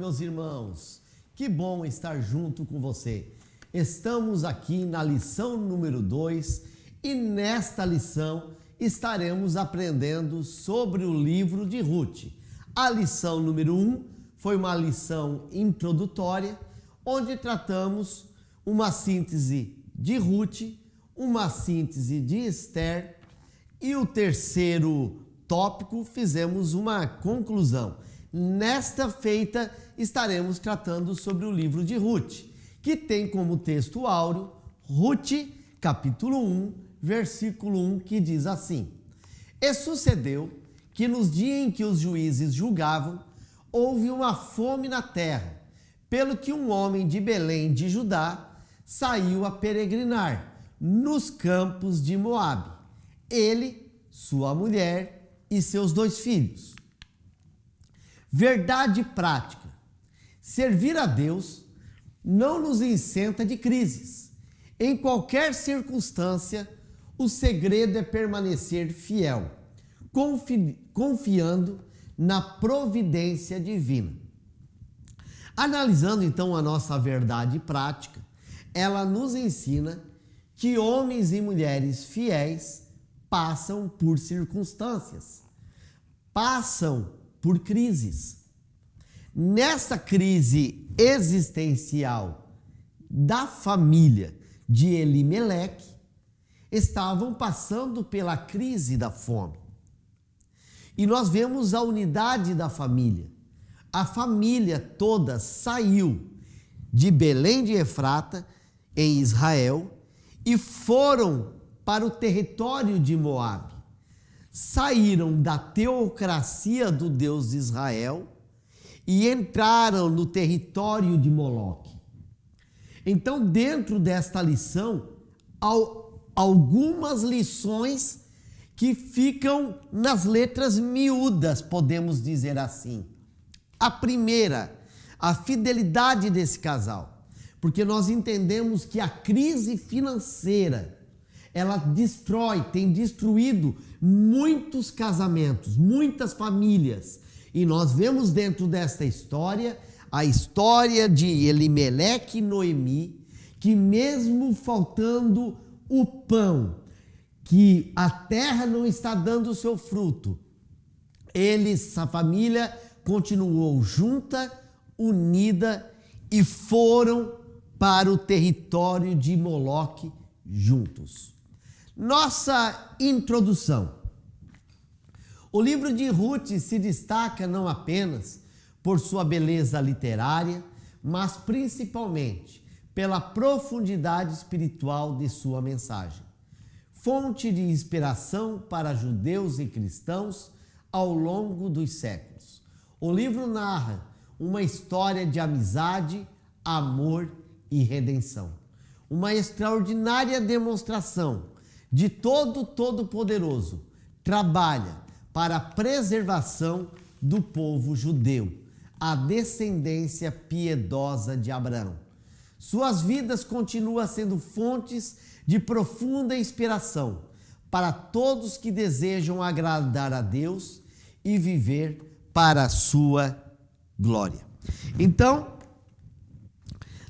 meus irmãos. Que bom estar junto com você. Estamos aqui na lição número 2 e nesta lição estaremos aprendendo sobre o livro de Ruth. A lição número 1 foi uma lição introdutória, onde tratamos uma síntese de Ruth, uma síntese de Esther e o terceiro tópico fizemos uma conclusão. Nesta feita estaremos tratando sobre o livro de Ruth, que tem como texto áureo Ruth, capítulo 1, versículo 1, que diz assim: E sucedeu que nos dias em que os juízes julgavam, houve uma fome na terra, pelo que um homem de Belém de Judá saiu a peregrinar nos campos de Moabe, ele, sua mulher e seus 2 filhos. Verdade prática. Servir a Deus não nos isenta de crises. Em qualquer circunstância, o segredo é permanecer fiel, confiando na providência divina. Analisando então a nossa verdade prática, ela nos ensina que homens e mulheres fiéis passam por circunstâncias, passam por crises. Nessa crise existencial da família de Elimeleque, estavam passando pela crise da fome. E nós vemos a unidade da família. A família toda saiu de Belém de Efrata, em Israel, e foram para o território de Moabe. Saíram da teocracia do Deus de Israel e entraram no território de Moloque. Então, dentro desta lição, algumas lições que ficam nas letras miúdas, podemos dizer assim. A primeira, a fidelidade desse casal, porque nós entendemos que a crise financeira, ela tem destruído muitos casamentos, muitas famílias. E nós vemos dentro desta história, a história de Elimeleque e Noemi, que mesmo faltando o pão, que a terra não está dando o seu fruto, essa família continuou junta, unida e foram para o território de Moloque juntos. Nossa introdução. O livro de Ruth se destaca não apenas por sua beleza literária, mas principalmente pela profundidade espiritual de sua mensagem. Fonte de inspiração para judeus e cristãos ao longo dos séculos. O livro narra uma história de amizade, amor e redenção. Uma extraordinária demonstração de Todo-Poderoso trabalha para a preservação do povo judeu, a descendência piedosa de Abraão. Suas vidas continuam sendo fontes de profunda inspiração para todos que desejam agradar a Deus e viver para a sua glória. Então,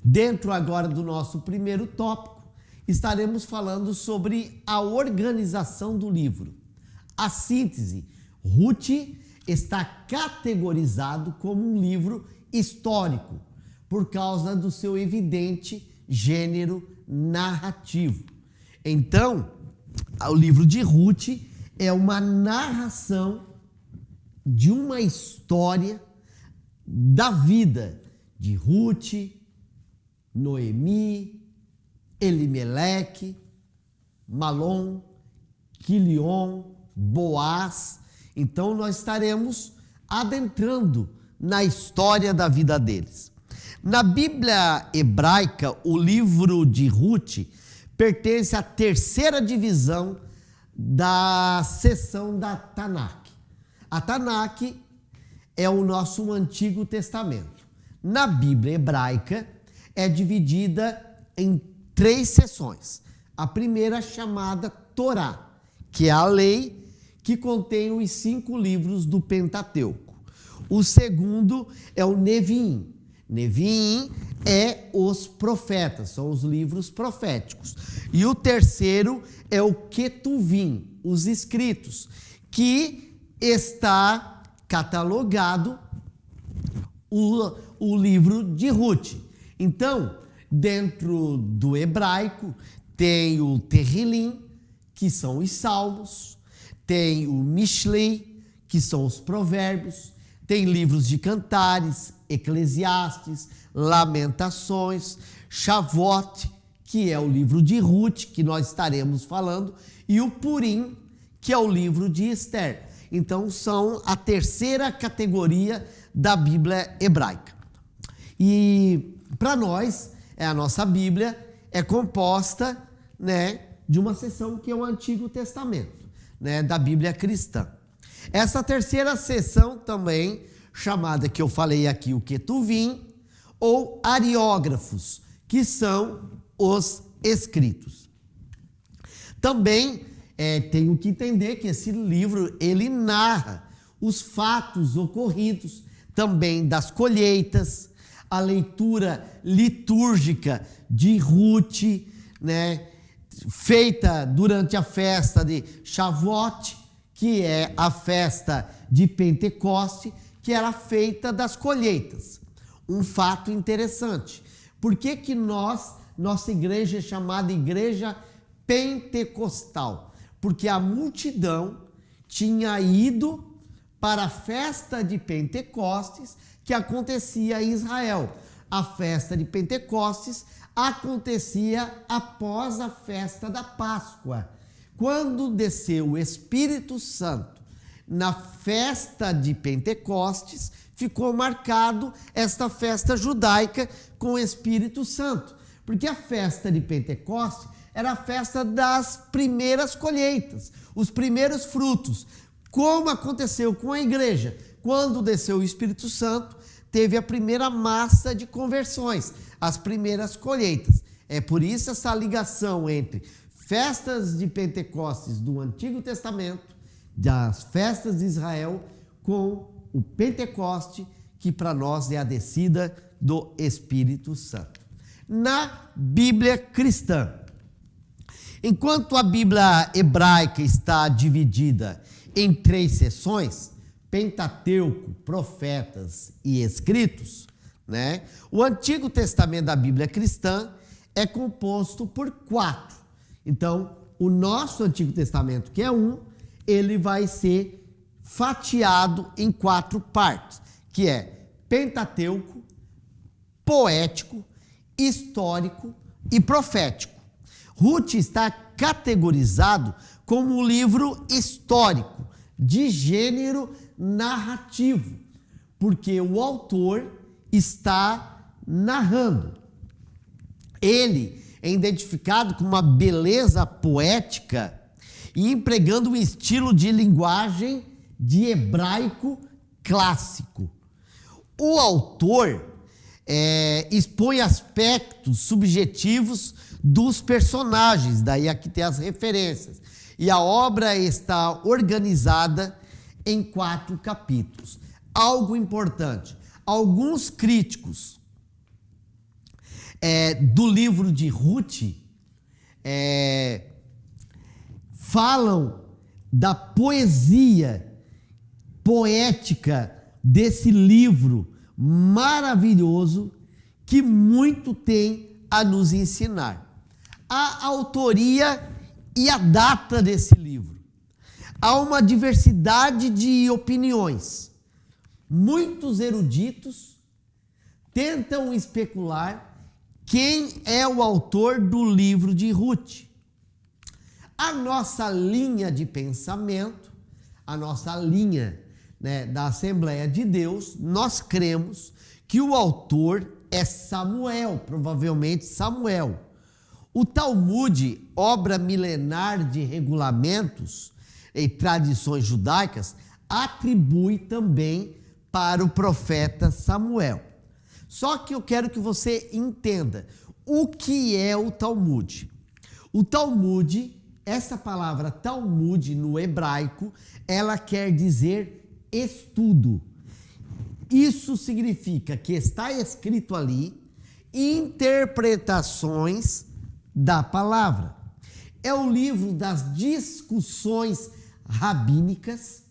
dentro agora do nosso primeiro tópico, estaremos falando sobre a organização do livro. A síntese. Ruth está categorizado como um livro histórico, por causa do seu evidente gênero narrativo. Então, o livro de Ruth é uma narração de uma história da vida de Ruth, Noemi, Elimeleque, Malom, Quilion, Boaz. Então nós estaremos adentrando na história da vida deles. Na Bíblia hebraica, o livro de Ruth pertence à terceira divisão da seção da Tanakh. A Tanakh é o nosso Antigo Testamento. Na Bíblia hebraica é dividida em 3 seções. A primeira chamada Torá, que é a lei que contém os 5 livros do Pentateuco. O segundo é o Neviim. Neviim é os profetas, são os livros proféticos. E o terceiro é o Ketuvim, os escritos, que está catalogado o livro de Ruth. Então, dentro do hebraico, tem o Terrilim, que são os salmos, tem o Mishlei, que são os provérbios, tem livros de cantares, Eclesiastes, Lamentações, Shavot, que é o livro de Ruth, que nós estaremos falando, e o Purim, que é o livro de Esther. Então, são a terceira categoria da Bíblia hebraica. E para nós, a nossa Bíblia é composta, de uma seção que é o Antigo Testamento, da Bíblia cristã. Essa terceira seção também, chamada que eu falei aqui, o Ketuvim, ou ariógrafos, que são os escritos. Também tenho que entender que esse livro, ele narra os fatos ocorridos, também das colheitas, a leitura litúrgica de Ruth, feita durante a festa de Shavuot, que é a festa de Pentecoste, que era feita das colheitas. Um fato interessante. Por que nossa igreja é chamada Igreja Pentecostal? Porque a multidão tinha ido para a festa de Pentecostes, que acontecia em Israel. A festa de Pentecostes acontecia após a festa da Páscoa. Quando desceu o Espírito Santo na festa de Pentecostes, ficou marcado esta festa judaica com o Espírito Santo, porque a festa de Pentecostes era a festa das primeiras colheitas, os primeiros frutos. Como aconteceu com a igreja, quando desceu o Espírito Santo, teve a primeira massa de conversões, as primeiras colheitas. É por isso essa ligação entre festas de Pentecostes do Antigo Testamento, das festas de Israel, com o Pentecoste, que para nós é a descida do Espírito Santo. Na Bíblia cristã, enquanto a Bíblia hebraica está dividida em 3 seções, Pentateuco, Profetas e Escritos, o Antigo Testamento da Bíblia cristã é composto por 4. Então, o nosso Antigo Testamento, que é ele vai ser fatiado em 4 partes, que é Pentateuco, Poético, Histórico e Profético. Ruth está categorizado como um livro histórico, de gênero narrativo, porque o autor está narrando. Ele é identificado com uma beleza poética e empregando um estilo de linguagem de hebraico clássico. O autor expõe aspectos subjetivos dos personagens, daí aqui tem as referências. E a obra está organizada em 4 capítulos. Algo importante, alguns críticos do livro de Ruth falam da poesia poética desse livro maravilhoso que muito tem a nos ensinar. A autoria e a data desse livro. Há uma diversidade de opiniões. Muitos eruditos tentam especular quem é o autor do livro de Ruth. A nossa linha de pensamento, a nossa linha da Assembleia de Deus, nós cremos que o autor é Samuel, provavelmente Samuel. O Talmud, obra milenar de regulamentos e tradições judaicas, atribui também para o profeta Samuel. Só que eu quero que você entenda o que é o Talmud. O Talmud, essa palavra Talmud no hebraico, ela quer dizer estudo. Isso significa que está escrito ali interpretações da palavra. É o livro das discussões rabínicas,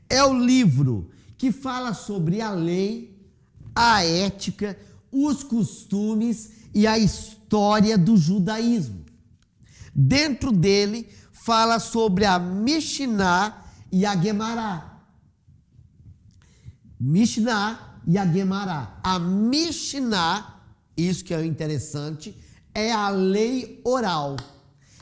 é o livro que fala sobre a lei, a ética, os costumes e a história do judaísmo. Dentro dele fala sobre a Mishnah e a Guemará. Mishnah e a Guemará. A Mishnah, isso que é interessante, é a lei oral.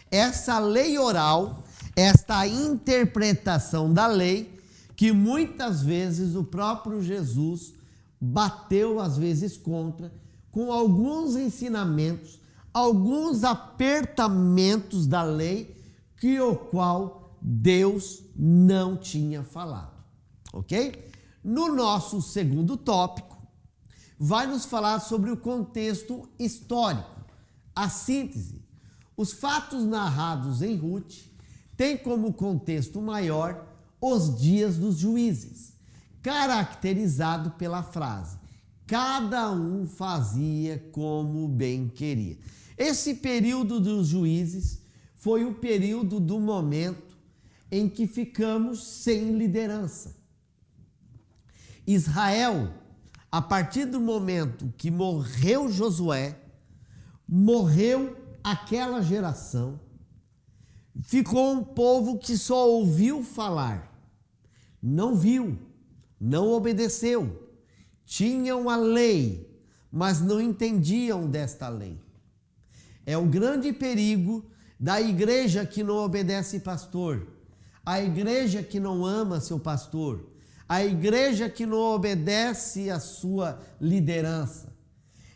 Essa lei oral, esta interpretação da lei, que muitas vezes o próprio Jesus bateu, às vezes, contra, com alguns ensinamentos, alguns apertamentos da lei, que o qual Deus não tinha falado. Ok? No nosso segundo tópico, vai nos falar sobre o contexto histórico, a síntese. Os fatos narrados em Ruth têm como contexto maior os dias dos juízes, caracterizado pela frase: cada um fazia como bem queria. Esse período dos juízes foi o período do momento em que ficamos sem liderança. Israel, a partir do momento que morreu Josué, morreu aquela geração, ficou um povo que só ouviu falar, não viu, não obedeceu, tinham a lei, mas não entendiam desta lei. É o grande perigo da igreja que não obedece pastor, a igreja que não ama seu pastor, a igreja que não obedece a sua liderança.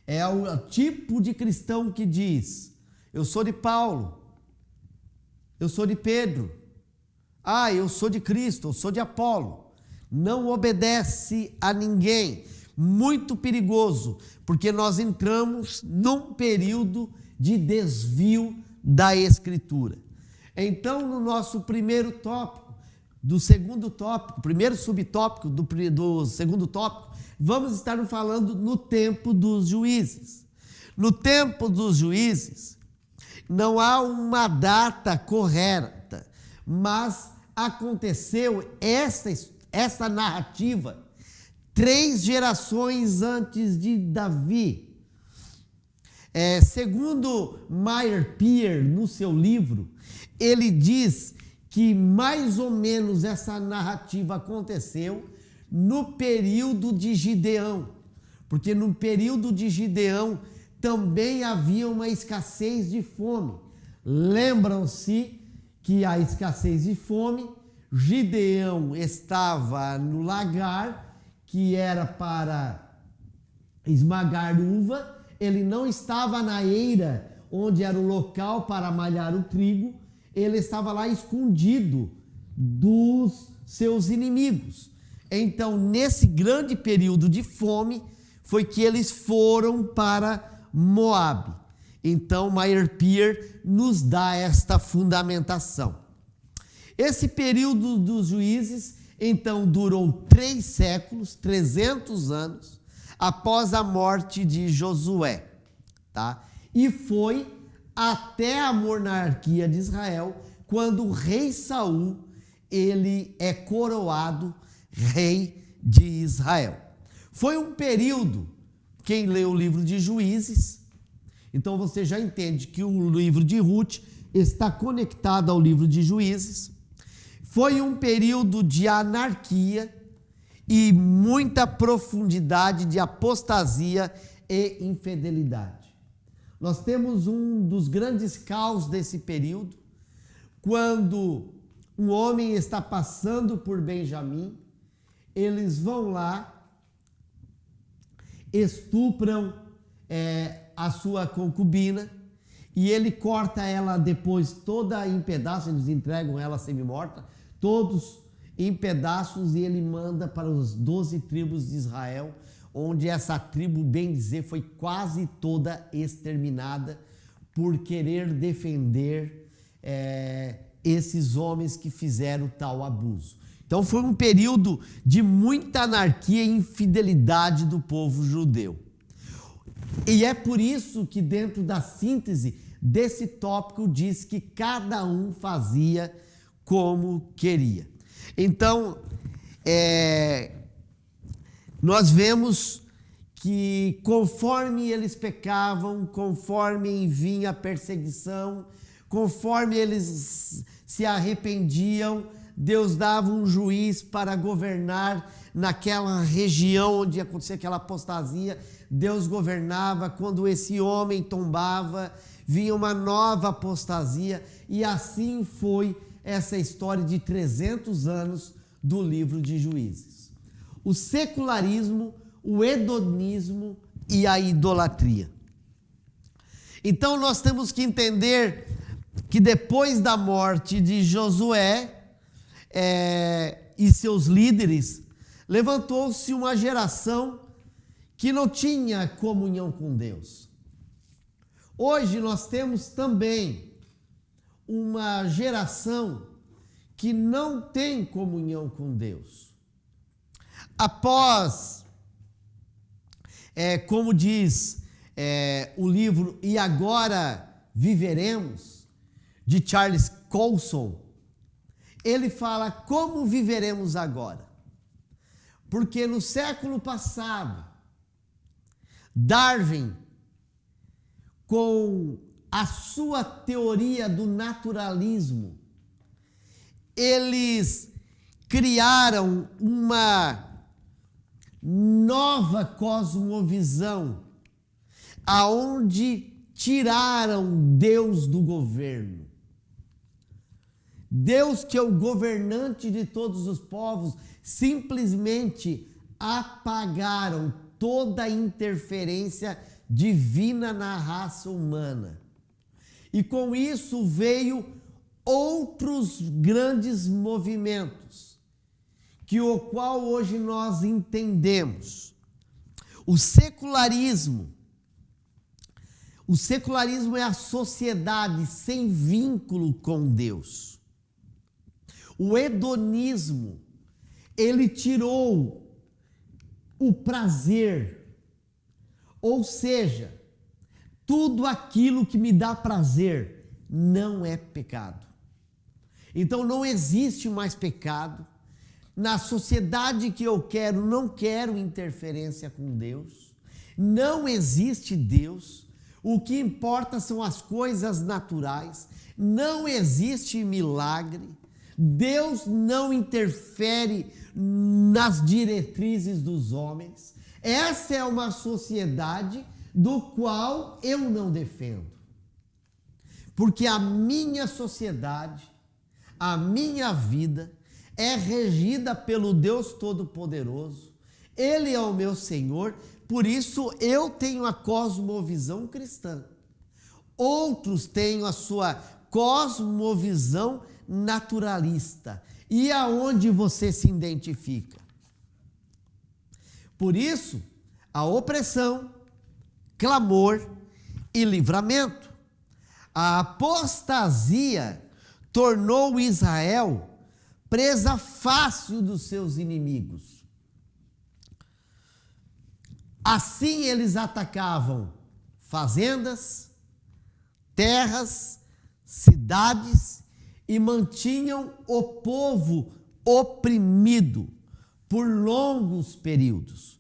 É o tipo de cristão que diz: eu sou de Paulo, eu sou de Pedro, eu sou de Cristo, eu sou de Apolo. Não obedece a ninguém. Muito perigoso, porque nós entramos num período de desvio da Escritura. Então, no nosso primeiro tópico, do segundo tópico, primeiro subtópico do segundo tópico, vamos estar falando no tempo dos juízes. No tempo dos juízes, não há uma data correta, mas aconteceu essa narrativa 3 gerações antes de Davi. Segundo Meyer Peer, no seu livro, ele diz que mais ou menos essa narrativa aconteceu no período de Gideão, porque no período de Gideão também havia uma escassez de fome. Lembram-se que a escassez de fome, Gideão estava no lagar, que era para esmagar uva, ele não estava na eira, onde era o local para malhar o trigo, ele estava lá escondido dos seus inimigos. Então, nesse grande período de fome, foi que eles foram para Moabe. Então, Meyer Peer nos dá esta fundamentação. Esse período dos juízes, então, durou 3 séculos, 300 anos, após a morte de Josué, tá? E foi até a monarquia de Israel, quando o rei Saul, ele é coroado rei de Israel. Foi um período, quem lê o livro de Juízes, então você já entende que o livro de Ruth está conectado ao livro de Juízes. Foi um período de anarquia e muita profundidade de apostasia e infidelidade. Nós temos um dos grandes caos desse período, quando um homem está passando por Benjamim, eles vão lá, estupram a sua concubina, e ele corta ela depois toda em pedaços, eles entregam ela semi-morta, todos em pedaços, e ele manda para os 12 tribos de Israel, onde essa tribo, bem dizer, foi quase toda exterminada por querer defender esses homens que fizeram tal abuso. Então foi um período de muita anarquia e infidelidade do povo judeu. E é por isso que dentro da síntese desse tópico diz que cada um fazia como queria. Então, nós vemos que conforme eles pecavam, conforme vinha a perseguição, conforme eles se arrependiam, Deus dava um juiz para governar naquela região onde acontecia aquela apostasia. Deus governava. Quando esse homem tombava, vinha uma nova apostasia, e assim foi essa história de 300 anos do livro de Juízes. O secularismo, o hedonismo e a idolatria. Então nós temos que entender que depois da morte de Josué e seus líderes, levantou-se uma geração que não tinha comunhão com Deus. Hoje nós temos também uma geração que não tem comunhão com Deus. Após, como diz o livro E Agora Viveremos, de Charles Colson, ele fala como viveremos agora. Porque no século passado, Darwin, com a sua teoria do naturalismo, eles criaram uma nova cosmovisão, aonde tiraram Deus do governo. Deus, que é o governante de todos os povos, simplesmente apagaram toda a interferência divina na raça humana. E com isso veio outros grandes movimentos, que o qual hoje nós entendemos. O secularismo. O secularismo é a sociedade sem vínculo com Deus. O hedonismo, ele tirou o prazer, ou seja, tudo aquilo que me dá prazer não é pecado. Então não existe mais pecado. Na sociedade que eu quero, não quero interferência com Deus. Não existe Deus. O que importa são as coisas naturais. Não existe milagre. Deus não interfere nas diretrizes dos homens. Essa é uma sociedade do qual eu não defendo. Porque a minha sociedade, a minha vida, é regida pelo Deus Todo-Poderoso. Ele é o meu Senhor, por isso eu tenho a cosmovisão cristã. Outros têm a sua cosmovisão naturalista. E aonde você se identifica? Por isso, a opressão, clamor e livramento. A apostasia tornou Israel presa fácil dos seus inimigos. Assim eles atacavam fazendas, terras, cidades e mantinham o povo oprimido por longos períodos.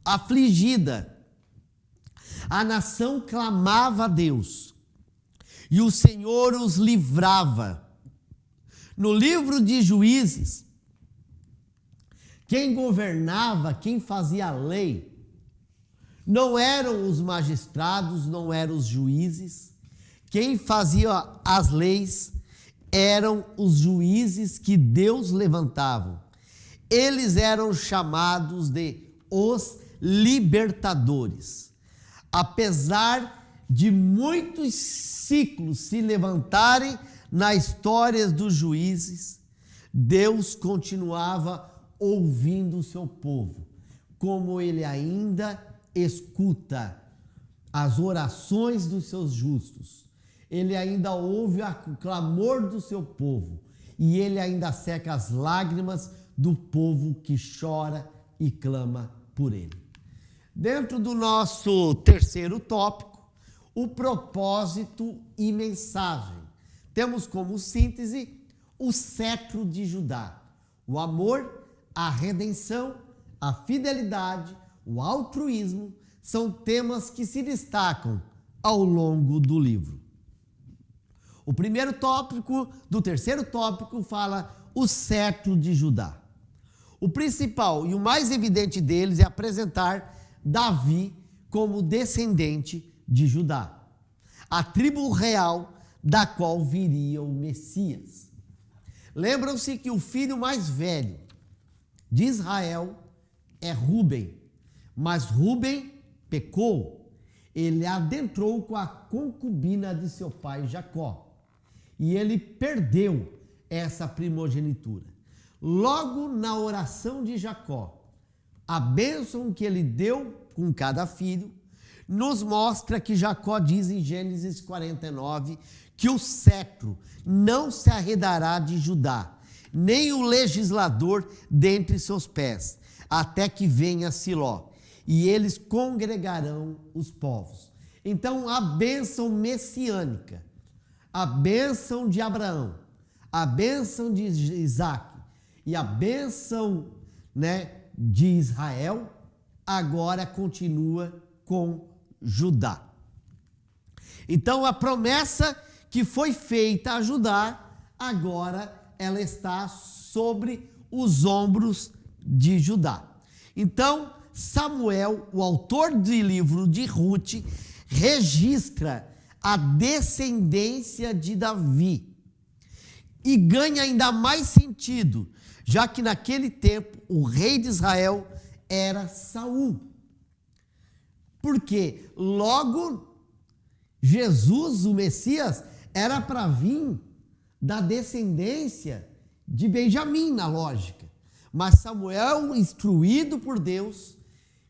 Afligida, a nação clamava a Deus e o Senhor os livrava. No livro de Juízes, quem governava, quem fazia a lei, não eram os magistrados, não eram os juízes. Quem fazia as leis eram os juízes que Deus levantava. Eles eram chamados de os libertadores. Apesar de muitos ciclos se levantarem na história dos juízes, Deus continuava ouvindo o seu povo, como ele ainda escuta as orações dos seus justos. ele ainda ouve o clamor do seu povo e ele ainda seca as lágrimas do povo que chora e clama por ele. Dentro do nosso terceiro tópico, o propósito e mensagem. Temos como síntese o cetro de Judá, o amor, a redenção, a fidelidade, o altruísmo, são temas que se destacam ao longo do livro. O primeiro tópico do terceiro tópico fala o cetro de Judá. O principal e o mais evidente deles é apresentar Davi como descendente de Judá, a tribo real da qual viria o Messias. Lembram-se que o filho mais velho de Israel é Rúben, mas Rúben pecou. Ele adentrou com a concubina de seu pai Jacó e ele perdeu essa primogenitura. Logo na oração de Jacó, a bênção que ele deu com cada filho, nos mostra que Jacó diz em Gênesis 49 que o cetro não se arredará de Judá, nem o legislador dentre seus pés, até que venha Siló, e eles congregarão os povos. Então, a bênção messiânica, a bênção de Abraão, a bênção de Isaac e a bênção, de Israel, agora continua com Judá. Então, a promessa que foi feita a Judá, agora ela está sobre os ombros de Judá. Então, Samuel, o autor do livro de Ruth, registra a descendência de Davi e ganha ainda mais sentido, já que naquele tempo o rei de Israel era Saul. Porque logo Jesus, o Messias, era para vir da descendência de Benjamim, na lógica. Mas Samuel, instruído por Deus,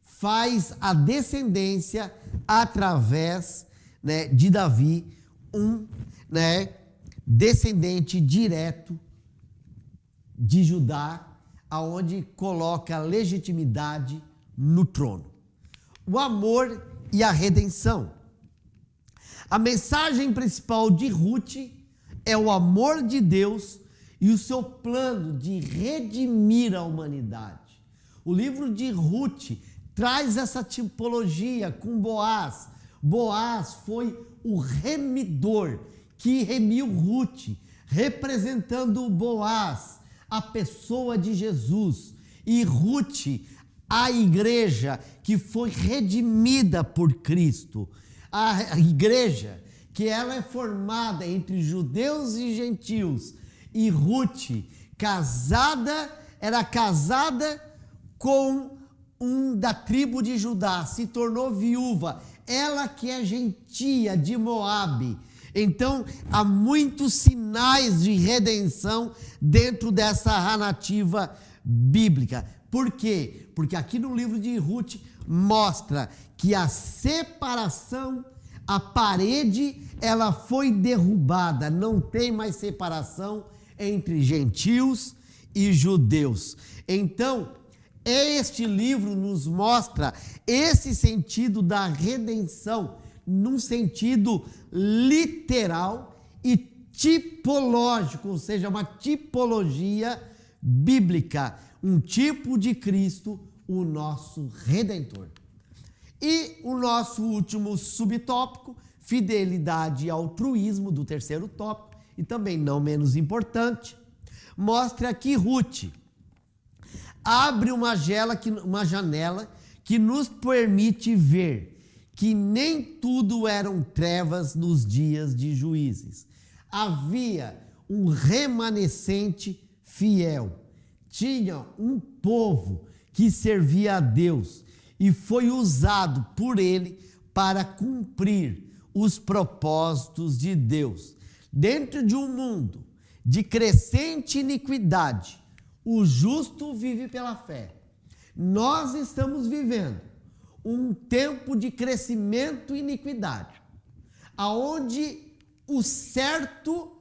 faz a descendência através de Davi, um descendente direto de Judá, aonde coloca a legitimidade no trono. O amor e a redenção. A mensagem principal de Ruth é o amor de Deus e o seu plano de redimir a humanidade. O livro de Ruth traz essa tipologia com Boaz. Boaz foi o remidor que remiu Ruth, representando Boaz, a pessoa de Jesus, e Ruth, a igreja que foi redimida por Cristo. A igreja que ela é formada entre judeus e gentios. E Ruth, era casada com um da tribo de Judá, se tornou viúva. Ela que é gentia de Moabe. Então, há muitos sinais de redenção dentro dessa narrativa bíblica. Por quê? Porque aqui no livro de Ruth mostra que a separação, a parede, ela foi derrubada. Não tem mais separação entre gentios e judeus. Então, este livro nos mostra esse sentido da redenção, num sentido literal e tipológico, ou seja, uma tipologia bíblica, um tipo de Cristo, o nosso Redentor. E o nosso último subtópico, fidelidade e altruísmo, do terceiro tópico, e também não menos importante, mostra que Ruth abre uma janela que nos permite ver que nem tudo eram trevas nos dias de Juízes. Havia um remanescente fiel. Tinha um povo que servia a Deus e foi usado por ele para cumprir os propósitos de Deus. Dentro de um mundo de crescente iniquidade, o justo vive pela fé. Nós estamos vivendo um tempo de crescimento e iniquidade, aonde o certo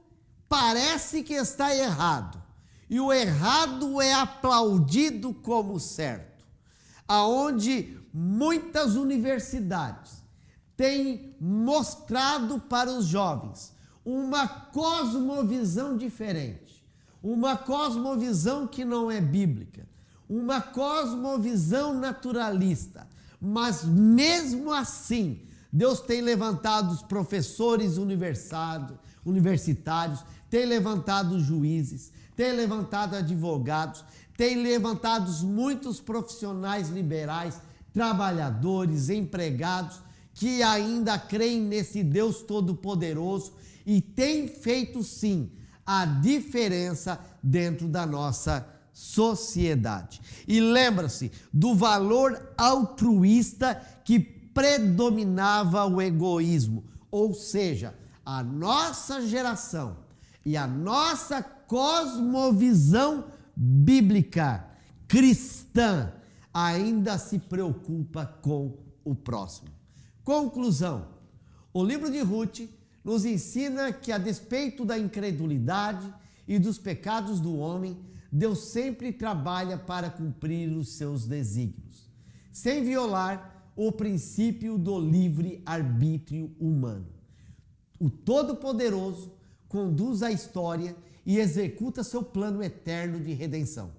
parece que está errado e o errado é aplaudido como certo, aonde muitas universidades têm mostrado para os jovens uma cosmovisão diferente, uma cosmovisão que não é bíblica, uma cosmovisão naturalista, mas mesmo assim, Deus tem levantado os professores universitários, tem levantado os juízes, tem levantado advogados, tem levantado muitos profissionais liberais, trabalhadores, empregados, que ainda creem nesse Deus Todo-Poderoso e tem feito sim a diferença dentro da nossa sociedade. E lembra-se do valor altruísta que predominava o egoísmo, ou seja, a nossa geração e a nossa cosmovisão bíblica cristã ainda se preocupa com o próximo. Conclusão: o livro de Ruth nos ensina que, a despeito da incredulidade e dos pecados do homem, Deus sempre trabalha para cumprir os seus desígnios, sem violar o princípio do livre-arbítrio humano. O Todo-Poderoso conduz a história e executa seu plano eterno de redenção.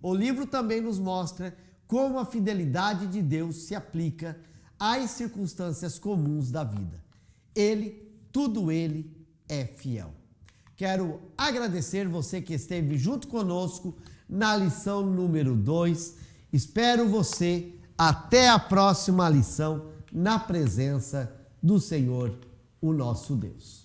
O livro também nos mostra como a fidelidade de Deus se aplica às circunstâncias comuns da vida. Tudo ele é fiel. Quero agradecer você que esteve junto conosco na lição número 2. Espero você até a próxima lição, na presença do Senhor, o nosso Deus.